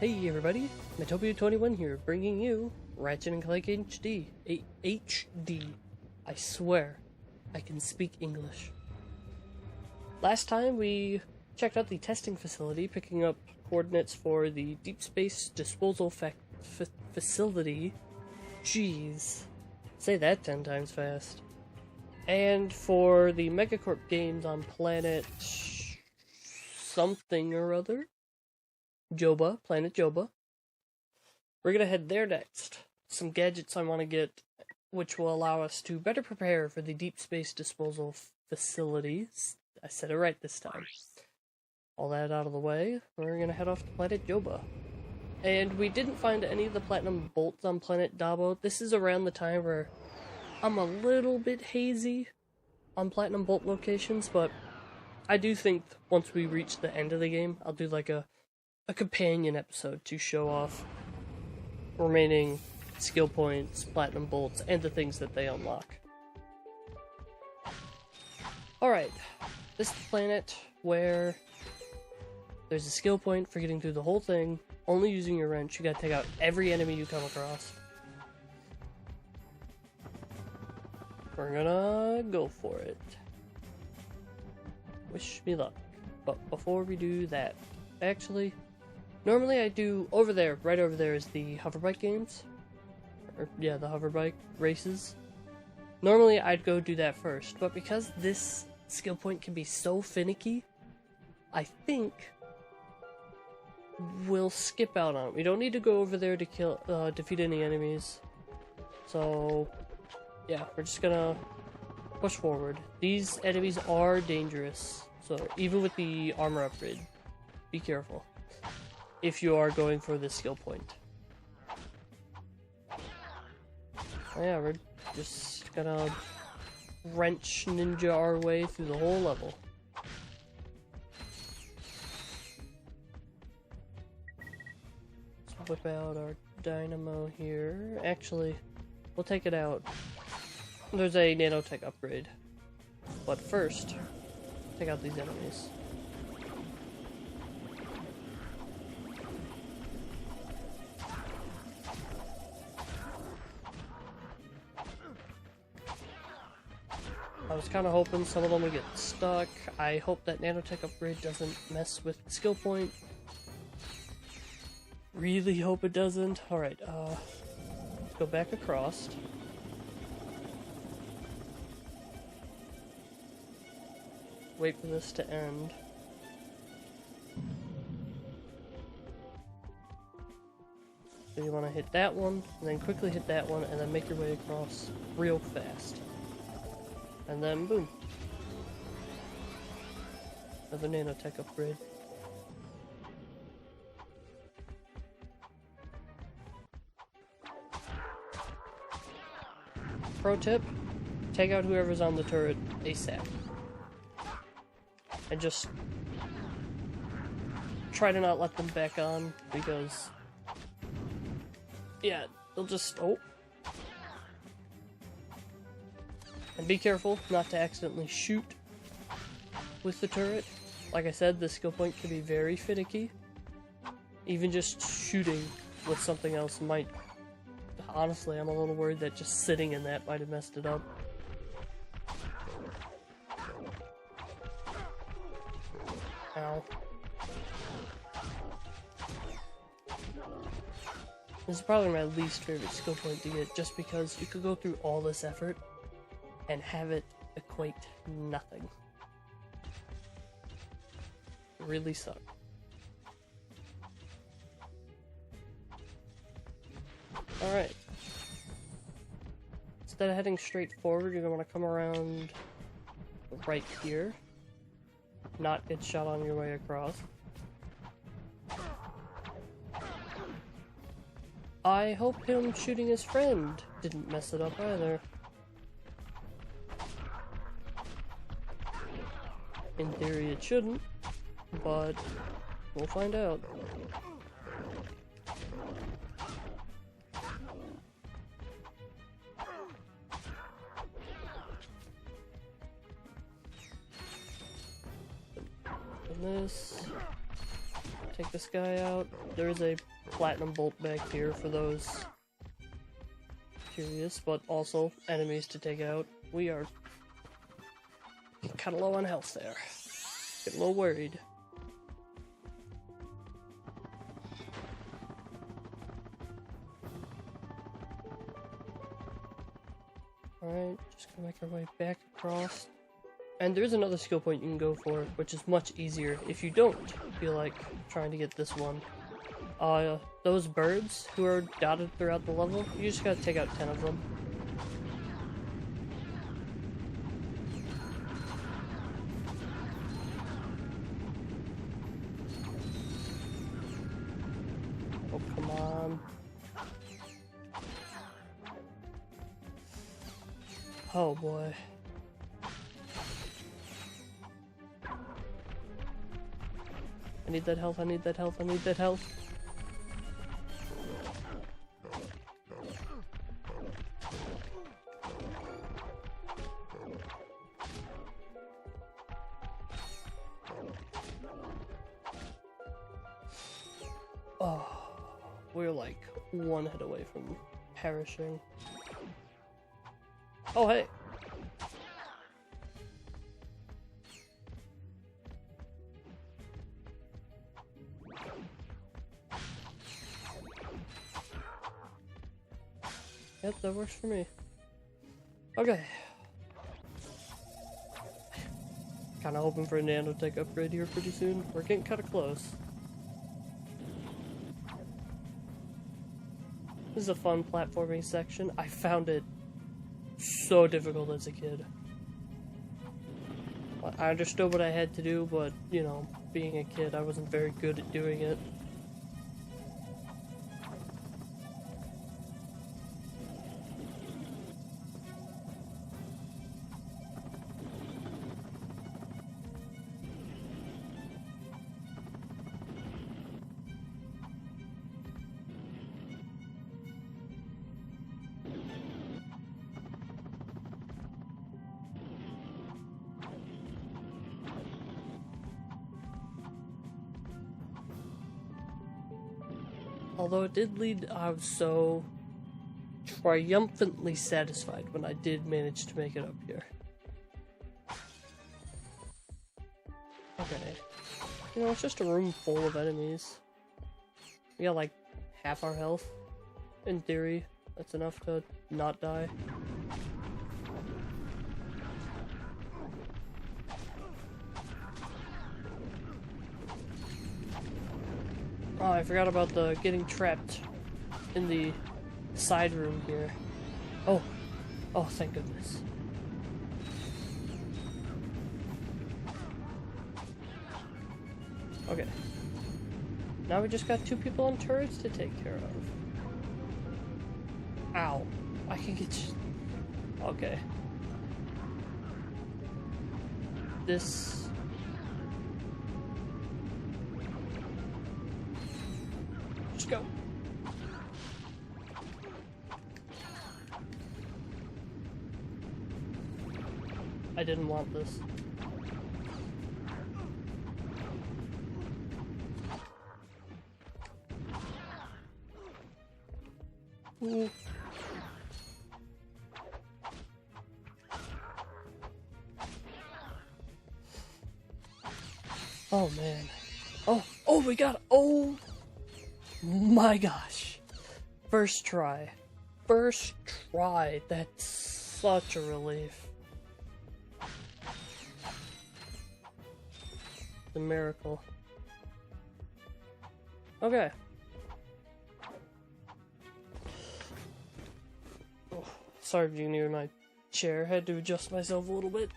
Hey everybody, Metopia21 here, bringing you Ratchet and Clank HD. HD. I swear, I can speak English. Last time we checked out the testing facility, picking up coordinates for the Deep Space Disposal Facility. Jeez, say that 10 times fast. And for the Megacorp games on Planet something or other. Joba, Planet Joba. We're gonna head there next. Some gadgets I want to get, which will allow us to better prepare for the Deep Space Disposal Facilities. I said it right this time. All that out of the way, we're gonna head off to Planet Joba. And we didn't find any of the platinum bolts on Planet Joba. This is around the time where I'm a little bit hazy on platinum bolt locations, but I do think once we reach the end of the game, I'll do like a companion episode to show off remaining skill points, platinum bolts, and the things that they unlock. Alright, this is the planet where there's a skill point for getting through the whole thing. Only using your wrench, you gotta take out every enemy you come across. We're gonna go for it. Wish me luck. But before we do that, actually, normally I do over there, right over there is the hoverbike games. Or, yeah, the hoverbike races. Normally I'd go do that first, but because this skill point can be so finicky, I think we'll skip out on it. We don't need to go over there to defeat any enemies. So, yeah, we're just gonna push forward. These enemies are dangerous, so even with the armor upgrade, be careful if you are going for this skill point. Oh yeah, we're just gonna wrench ninja our way through the whole level. Let's whip out our dynamo here. Actually, we'll take it out. There's a nanotech upgrade. But first, take out these enemies. I was kind of hoping some of them would get stuck. I hope that nanotech upgrade doesn't mess with the skill point. Really hope it doesn't. Alright, let's go back across. Wait for this to end. So you want to hit that one, and then quickly hit that one, and then make your way across real fast. And then boom. Another nanotech upgrade. Pro tip, take out whoever's on the turret ASAP. And just try to not let them back on, because yeah, they'll just and be careful not to accidentally shoot with the turret. Like I said, this skill point can be very finicky. Even just shooting with something else might... Honestly, I'm a little worried that just sitting in that might have messed it up. Ow. This is probably my least favorite skill point to get, just because you could go through all this effort and have it equate nothing. It really sucks. Alright. Instead of heading straight forward, you're going to want to come around right here. Not get shot on your way across. I hope him shooting his friend didn't mess it up either. In theory it shouldn't, but we'll find out. And this. take this guy out. There is a platinum bolt back here for those curious, but also enemies to take out. We are kind of low on health there. Getting a little worried. Alright, just gonna make our way back across. And there's another skill point you can go for, which is much easier if you don't feel like trying to get this one. Those birds who are dotted throughout the level, you just gotta take out 10 of them. Oh, come on. Oh boy. I need that health, I need that health, I need that health. Oh, we're like one hit away from perishing. Oh, hey! Yep, that works for me. Okay. Kinda hoping for a nanotech upgrade here pretty soon. We're getting kinda close. This is a fun platforming section. I found it so difficult as a kid. I understood what I had to do, but, you know, being a kid, I wasn't very good at doing it. Although it did lead, I was so triumphantly satisfied when I did manage to make it up here. Okay. You know, it's just a room full of enemies. We got like half our health. In theory, that's enough to not die. Oh, I forgot about the getting trapped in the side room here. Oh, oh, thank goodness. Okay. Now we just got 2 people on turrets to take care of. Ow. I can get... Okay. This... Just go. I didn't want this. Ooh. Oh man. Oh, we got it. Oh my gosh. First try. First try. That's such a relief. It's a miracle. Okay. Oh, sorry if you can hear my chair. Had to adjust myself a little bit.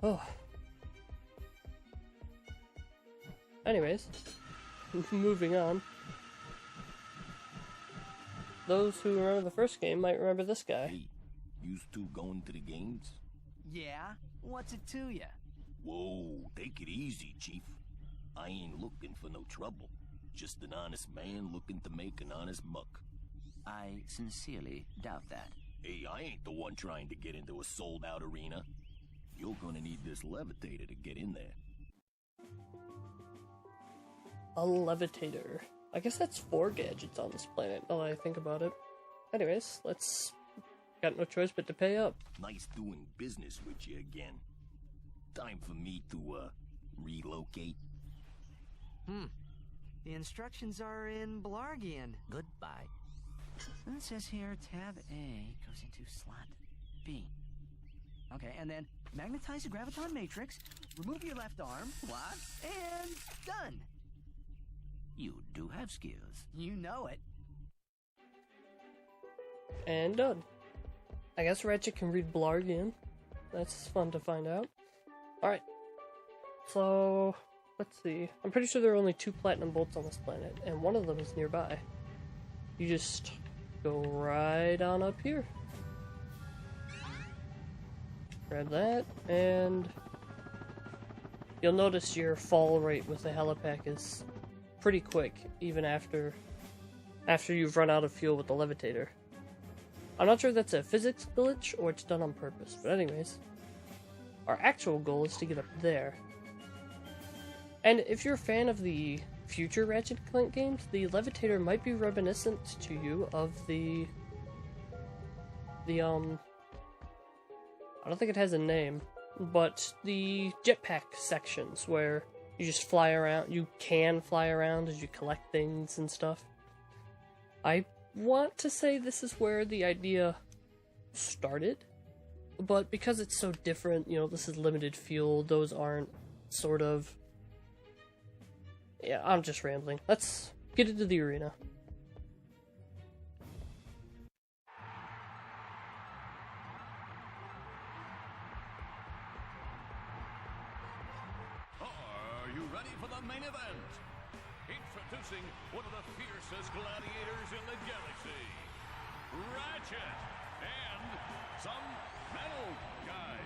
Oh. Anyways, moving on. Those who remember the first game might remember this guy. Hey, used to going to the games? Yeah? What's it to ya? Whoa, take it easy, Chief. I ain't looking for no trouble. Just an honest man looking to make an honest buck. I sincerely doubt that. Hey, I ain't the one trying to get into a sold-out arena. You're gonna need this levitator to get in there. A levitator. I guess that's 4 gadgets on this planet, now that I think about it. Anyways, let's... Got no choice but to pay up. Nice doing business with you again. Time for me to, relocate. The instructions are in Blargian. Goodbye. So it says here, tab A goes into slot B. Okay, and then magnetize the graviton matrix, remove your left arm, lock, and done. You do have skills. You know it. And done. I guess Ratchet can read Blargian. That's fun to find out. Alright. So, let's see. I'm pretty sure there are only 2 platinum bolts on this planet, and one of them is nearby. You just go right on up here. Grab that, and you'll notice your fall rate with the helipack is pretty quick, even after you've run out of fuel with the levitator. I'm not sure if that's a physics glitch or it's done on purpose, but anyways, our actual goal is to get up there. And if you're a fan of the future Ratchet and Clank games, the levitator might be reminiscent to you of the I don't think it has a name, but the jetpack sections where you just fly around, you can fly around as you collect things and stuff. I want to say this is where the idea started, but because it's so different, you know, this is limited fuel, those aren't, sort of... Yeah, I'm just rambling. Let's get into the arena. Are you ready for the main event? Introducing one of the fiercest gladiators in the galaxy, Ratchet and some metal guy.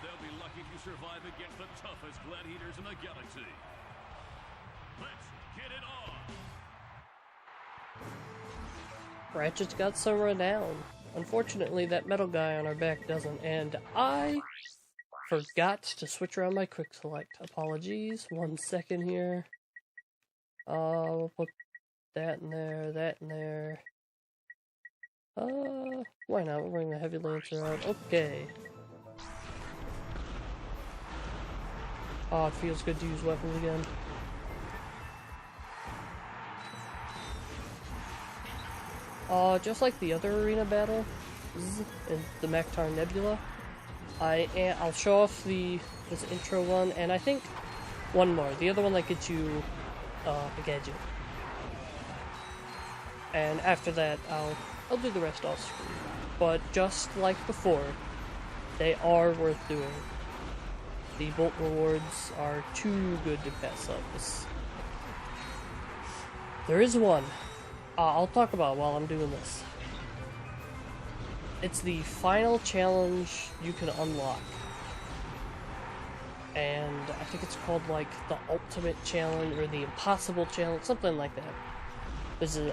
They'll be lucky to survive against the toughest gladiators in the galaxy. Let's get it on! Ratchet's got some renown. Unfortunately, that metal guy on our back doesn't, and I forgot to switch around my quick select. Apologies. 1 second here. We'll put that in there, that in there. Why not? We'll bring the heavy lancer out. Okay. Oh, it feels good to use weapons again. Just like the other arena battle in the Mactar Nebula, I'll show off this intro one, and I think one more. The other one that gets you a gadget. And after that, I'll do the rest off screen. But just like before, they are worth doing. The bolt rewards are too good to pass up. There is one. I'll talk about it while I'm doing this. It's the final challenge you can unlock. And I think it's called, like, the Ultimate Challenge, or the Impossible Challenge, something like that.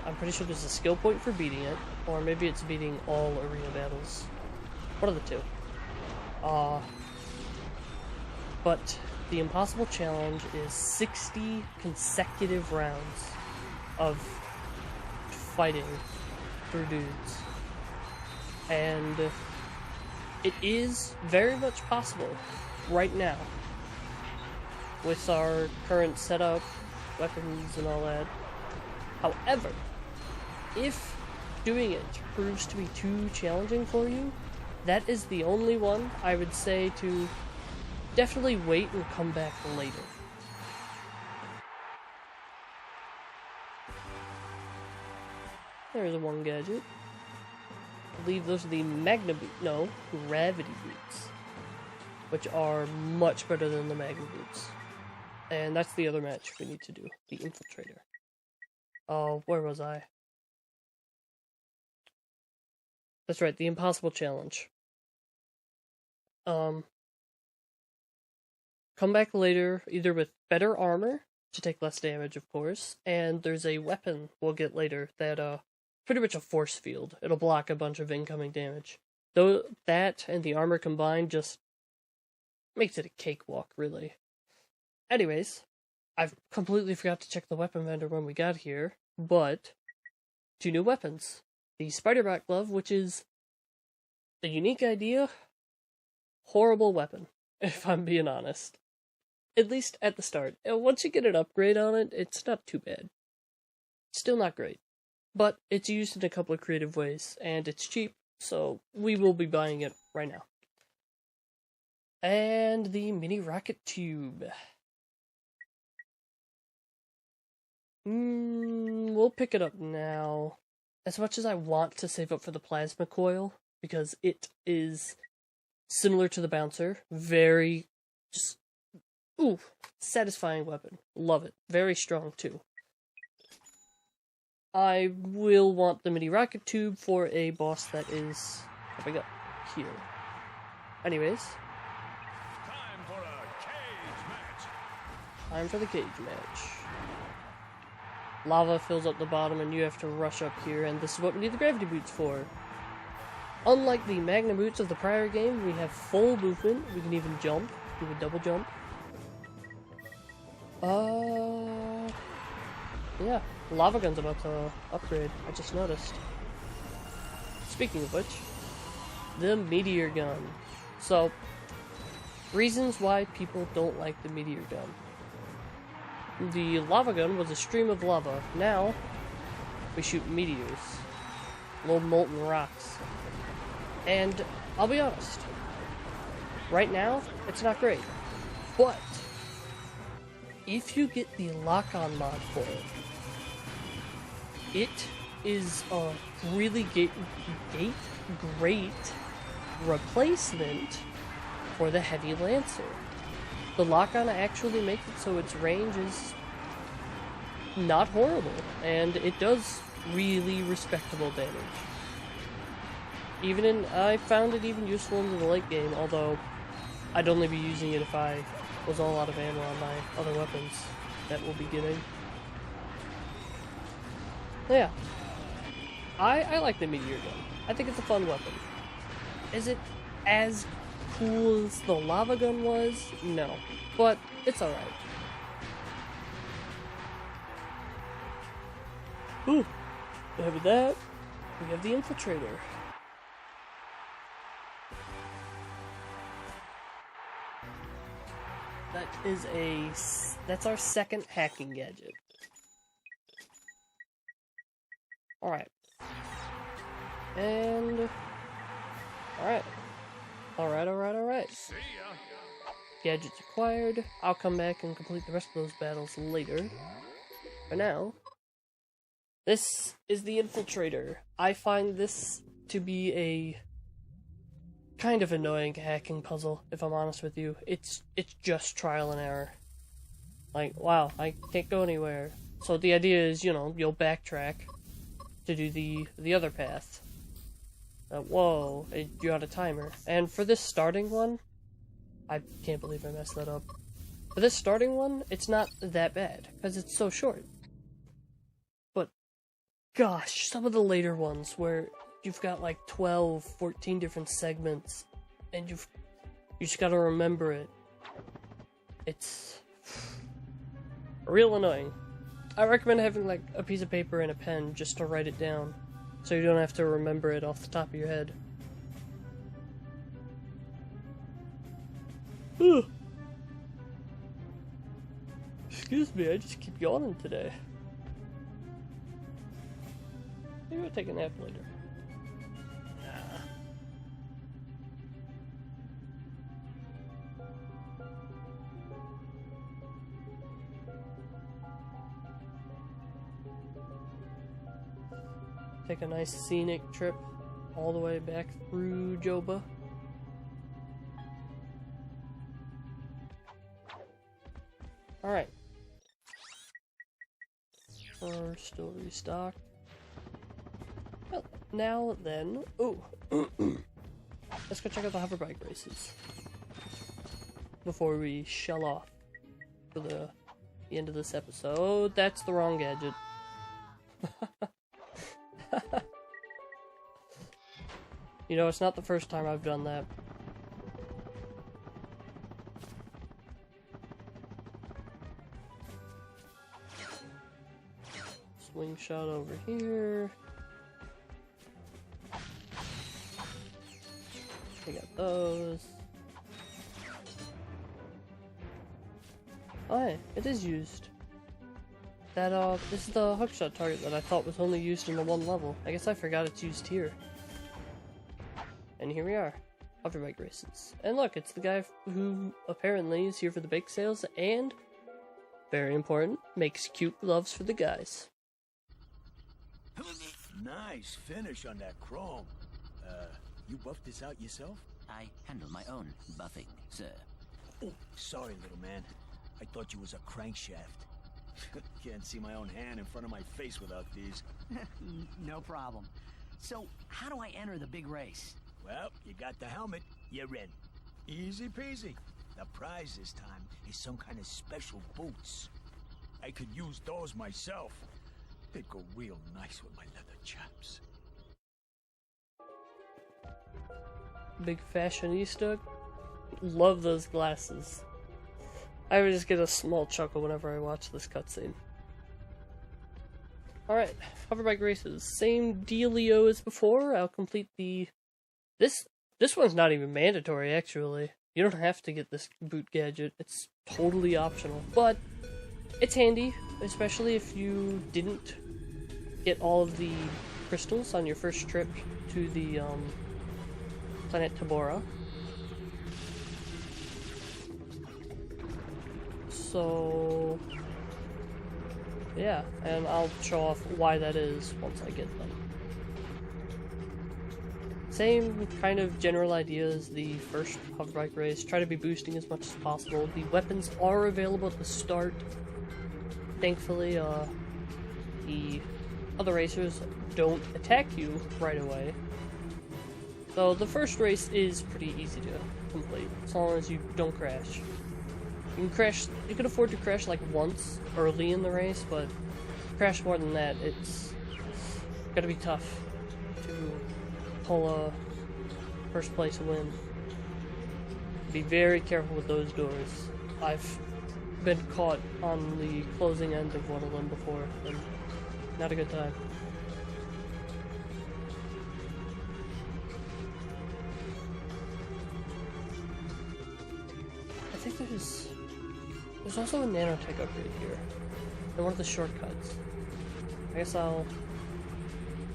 I'm pretty sure there's a skill point for beating it, or maybe it's beating all arena battles. One of the two. But the Impossible Challenge is 60 consecutive rounds of fighting through dudes. And it is very much possible right now with our current setup, weapons and all that. However, if doing it proves to be too challenging for you, that is the only one I would say to definitely wait and come back later. There's one gadget. I believe those are the gravity boots, which are much better than the magna boots. And that's the other match we need to do, the infiltrator. Oh, where was I? That's right, the impossible challenge. Come back later, either with better armor, to take less damage, of course, and there's a weapon we'll get later that, pretty much a force field. It'll block a bunch of incoming damage. Though that and the armor combined just makes it a cakewalk, really. Anyways, I've completely forgot to check the weapon vendor when we got here, but 2 new weapons. The Spider-Bat Glove, which is a unique idea, horrible weapon, if I'm being honest. At least at the start. And once you get an upgrade on it, it's not too bad. Still not great. But it's used in a couple of creative ways, and it's cheap, so we will be buying it right now. And the mini rocket tube. We'll pick it up now. As much as I want to save up for the plasma coil, because it is similar to the bouncer, very, just, ooh, satisfying weapon. Love it. Very strong, too. I will want the mini rocket tube for a boss that is coming up here. Anyways. Time for a cage match. Time for the cage match. Lava fills up the bottom and you have to rush up here, and this is what we need the gravity boots for. Unlike the Magna boots of the prior game, we have full movement. We can even jump, do a double jump. Yeah, lava gun's about to upgrade, I just noticed. Speaking of which, the meteor gun. So, reasons why people don't like the meteor gun. The lava gun was a stream of lava. Now, we shoot meteors. Little molten rocks. And, I'll be honest. Right now, it's not great. But, if you get the lock-on mod for it, it is a really great replacement for the Heavy Lancer. The lock-on actually makes it so its range is not horrible, and it does really respectable damage. I found it even useful into the late game, although I'd only be using it if I was all out of ammo on my other weapons that we'll be getting. Yeah. I like the meteor gun. I think it's a fun weapon. Is it as cool as the lava gun was? No. But it's alright. Ooh. We have that. We have the infiltrator. That's our second hacking gadget. Alright. And... Alright. See ya. Gadgets acquired. I'll come back and complete the rest of those battles later. For now, this is the infiltrator. I find this to be a kind of annoying hacking puzzle, if I'm honest with you. It's just trial and error. Like, wow, I can't go anywhere. So the idea is, you'll backtrack to do the other path. Whoa, it drew out a timer. And for this starting one, I can't believe I messed that up. For this starting one, it's not that bad, because it's so short. But, gosh, some of the later ones where you've got like 12, 14 different segments, and you just gotta remember it. It's real annoying. I recommend having like a piece of paper and a pen just to write it down, so you don't have to remember it off the top of your head. Excuse me, I just keep yawning today. Maybe I'll take a nap later. Take a nice scenic trip all the way back through Joba. Alright. We're still restocked. Well, now then... Ooh. Let's go check out the hoverbike races. Before we shell off for the end of this episode. That's the wrong gadget. It's not the first time I've done that. slingshot over here. I got those. Oh, hey, it is used. That, this is the hookshot target that I thought was only used in the one level. I guess I forgot it's used here. And here we are. Hoverbike races. And look, it's the guy who apparently is here for the bake sales and, very important, makes cute gloves for the guys. Nice finish on that chrome. You buffed this out yourself? I handle my own buffing, sir. Oh, sorry, little man. I thought you was a crankshaft. Can't see my own hand in front of my face without these. No problem. So, how do I enter the big race? Well, you got the helmet, you're in. Easy peasy. The prize this time is some kind of special boots. I could use those myself. They'd go real nice with my leather chaps. Big fashionista. Love those glasses. I would just get a small chuckle whenever I watch this cutscene. Alright, hoverbike races. Same dealio as before. I'll complete the... This one's not even mandatory, actually. You don't have to get this boot gadget. It's totally optional. But it's handy, especially if you didn't get all of the crystals on your first trip to the Planet Joba. So yeah, and I'll show off why that is once I get them. Same kind of general idea as the first hoverbike race. Try to be boosting as much as possible. The weapons are available at the start. Thankfully, the other racers don't attack you right away. So the first race is pretty easy to complete, as long as you don't crash. You can crash, you can afford to crash like once early in the race, but crash more than that, it's gotta be tough to pull a first place win. Be very careful with those doors. I've been caught on the closing end of one of them before, and not a good time. I think there's also a nanotech upgrade here, and one of the shortcuts. I guess I'll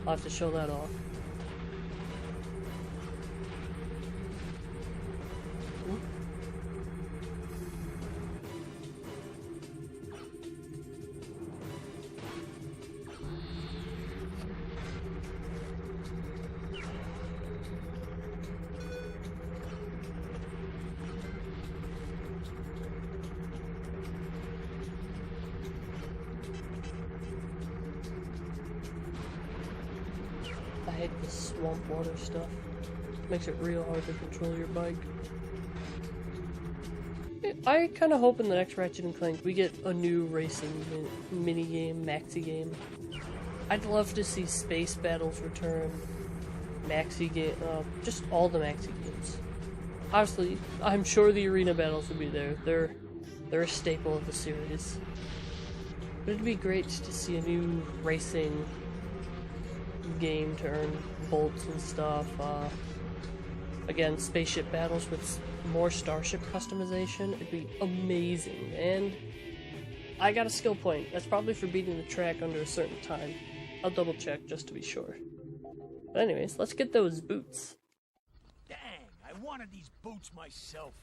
have to show that off. I hate this swamp water stuff. Makes it real hard to control your bike. I kind of hope in the next Ratchet and Clank we get a new racing mini-game, maxi game. I'd love to see space battles return, maxi game, just all the maxi games. Obviously, I'm sure the arena battles will be there. They're a staple of the series. But it'd be great to see a new racing game to earn bolts and stuff. Again, spaceship battles with more starship customization. It'd be amazing. And I got a skill point. That's probably for beating the track under a certain time. I'll double check just to be sure. But anyways, let's get those boots. Dang, I wanted these boots myself.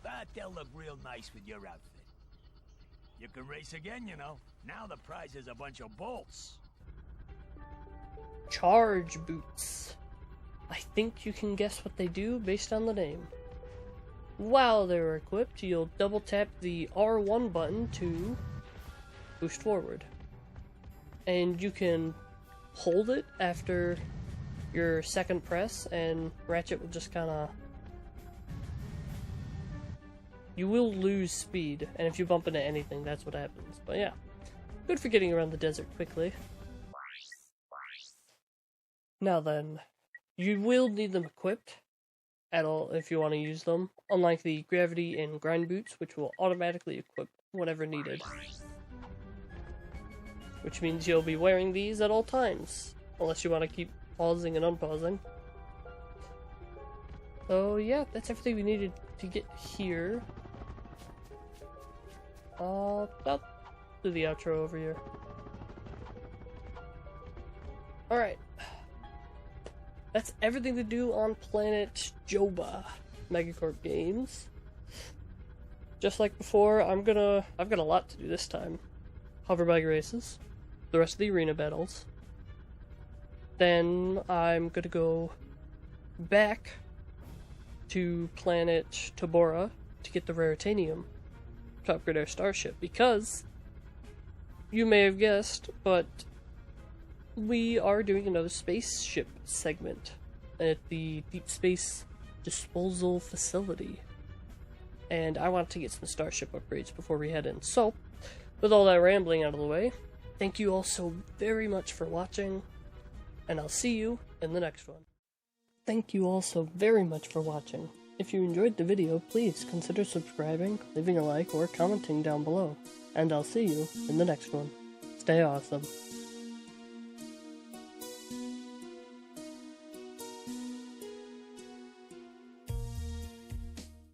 But they'll look real nice with your outfit. You can race again, you know. Now the prize is a bunch of bolts. Charge boots. I think you can guess what they do based on the name. While they're equipped, you'll double tap the R1 button to boost forward. And you can hold it after your second press, and Ratchet will just kinda... You will lose speed, and if you bump into anything, that's what happens. But yeah, good for getting around the desert quickly. Now then, you will need them equipped at all if you want to use them, unlike the gravity and grind boots, which will automatically equip whenever needed. which means you'll be wearing these at all times, unless you want to keep pausing and unpausing. So yeah, that's everything we needed to get here. I'll do the outro over here. Alright. That's everything to do on Planet Joba Megacorp Games. Just like before, I've got a lot to do this time. Hoverbike races, the rest of the arena battles. Then I'm gonna go back to Planet Joba to get the Raritanium to upgrade our starship, because you may have guessed, but we are doing another spaceship segment at the Deep Space Disposal Facility. And I want to get some starship upgrades before we head in. So, with all that rambling out of the way, thank you all so very much for watching, and I'll see you in the next one. Thank you all so very much for watching. If you enjoyed the video, please consider subscribing, leaving a like, or commenting down below. And I'll see you in the next one. Stay awesome.